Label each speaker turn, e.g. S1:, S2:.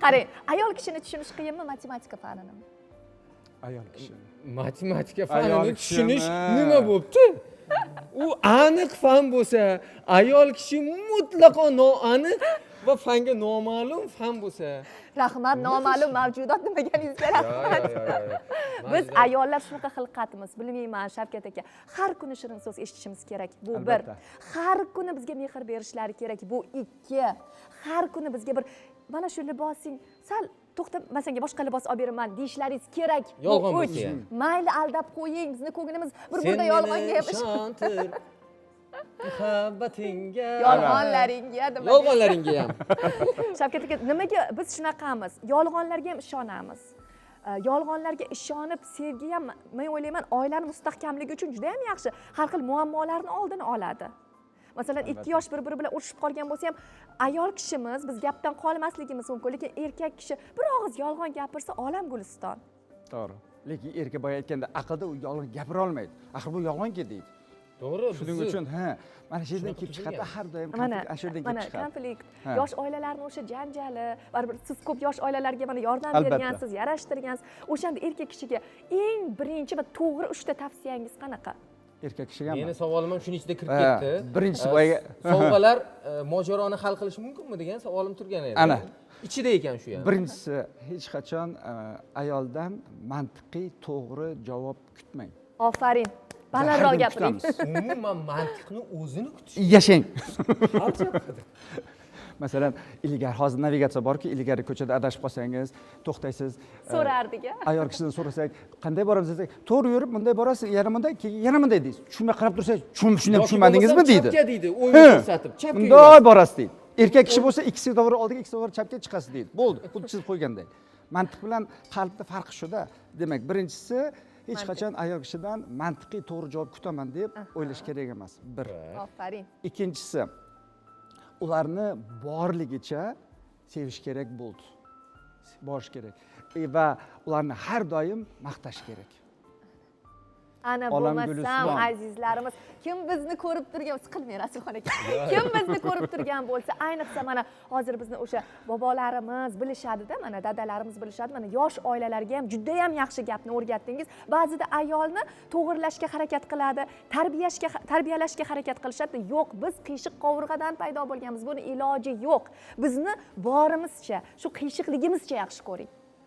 S1: Qarang, ayol kishini tushunish qiyinmi matematika fanini?
S2: Ayol kishi.
S3: Matematika
S2: Ayol
S3: fanini tushunish
S2: kishimi?
S3: nima bo'pti? U aniq fan bo'lsa, ayol kishi mutlaqo noaniq va fanga noma'lum fan bo'lsa.
S1: Rahmat, noma'lum mavjudot deganingiz rahmat. Biz ayollar shunaqa xilqatmiz, bilmayman Shavkat aka. Har kuni shirin so'z eshitishimiz kerak. Bu bir.
S2: Albatta.
S1: Har kuni bizga mehr berishlari kerak. Bu ikki. Har kuni bizga bir mana shu libosing sal to'xtab, masalan, boshqa libos olib beraman deyishlaringiz kerak. Bu
S3: Yolg'on
S1: uch.
S3: bo'lsa ham.
S1: Mayli aldab qo'ying, bizni ko'nglimiz bir burda yolg'onga ham
S3: ishontir. Muhabbatingga.
S1: yolg'onlaringga nima
S3: Yolg'onlaringga ham.
S1: Shavkat aka, nimaga biz shunaqamiz? Yolg'onlarga ham ishonamiz. Yolg'onlarga ishonib, sevgi ham men o'ylayman, oilani mustahkamligi uchun juda ham yaxshi. Har xil muammolarni oldini oladi. Masalan, 2 yosh bir-biri bilan urushib qolgan bo'lsa ham, ayol kishimiz biz gapdan qolmasligimiz mumkin, lekin erkak kishi bir og'iz yolg'on gapirsa, olam guliston.
S2: To'g'ri. Lekin erkak boya aytganda aqlda u yolg'on gapira olmaydi. Axir bu yolg'on-ku deydi.
S3: To'g'ri.
S2: Shuning uchun, mana shu yerdan kelib chiqadi, har doim
S1: Mana
S2: shu yerdan kelib
S1: mana
S2: chiqadi.
S1: konflikt,
S2: Ha.
S1: yosh oilalarning o'sha janjali, baribir siz ko'p yosh oilalarga mana yordam
S2: Albatta.
S1: bergansiz, yarashtirgansiz. O'shanda erkak kishiga eng birinchi va to'g'ri 3 ta tavsiyangiz qanaqa?
S2: Erkak kishiga ham.
S3: Meni savolim ham shuning ichida kirib
S2: Ha,
S3: ketdi.
S2: birinchisi boyaga-
S3: sovg'alar mojaroni hal qilish mumkinmi degan savolim turgan edi.
S2: Ana.
S3: Ichida ekan shu ham.
S2: Birinchisi, hech qachon ayoldan mantiqiy to'g'ri javob kutmang.
S1: Ofarin. Balandroq
S2: Zahardan
S1: gapiring.
S2: kutamiz.
S3: Umuman mantiqni o'zini kutish.
S2: Yashang.
S3: Qancha
S2: Masalan, ilgari hozir navigatsiya borki, ilgari ko'chada adashib qolsangiz, to'xtaysiz.
S1: So'rardik.
S2: Ayol kishidan so'rasak, qanday boramiz desak, to'g'ri yurib, bunday borasiz, yana bunday, keyin yana bunday deysiz. Tushunmay qarab tursangiz, shuni tushunmadingizmi deydi.
S3: Chapga deydi, o'yin
S2: Ha,
S3: ko'rsatib, chapga.
S2: bunday borasiz deydi. Erkak kishi bo'lsa, ikkisi to'g'ri oldiga, ikkisi to'g'ri chapga chiqasiz deydi. Bo'ldi, xuddi chizib qo'yganday. Mantiq bilan qalbda farqi shuda. Demak, birinchisi hech qachon ayol kishidan mantiqiy to'g'ri javob kutaman deb o'ylash kerak emas. Bir.
S1: Ofarin.
S2: Ikkinchisi, ularni borligicha sevish kerak bo'ldi. Borish kerak. Va ularni har doim maqtash kerak.
S1: Ana
S2: Olam
S1: bo'lmasam
S2: guliston.
S1: azizlarimiz, kim bizni ko'rib turgan, siqilmang Rasulxon aka. Kim bizni ko'rib turgan bo'lsa, ayniqsa mana hozir bizni o'sha bobolarimiz bilishadi-da, mana dadalarimiz bilishadi. Mana yosh oilalarga ham juda ham yaxshi gapni o'rgatdingiz. Ba'zida ayolni to'g'rilashga harakat qiladi, tarbiyalashga harakat qilishadi. Yo'q, biz qiyshiq qovurg'adan paydo bo'lganmiz. Buni iloji yo'q. Bizni borimizcha, shu qiyshiqligimizcha yaxshi ko'ring.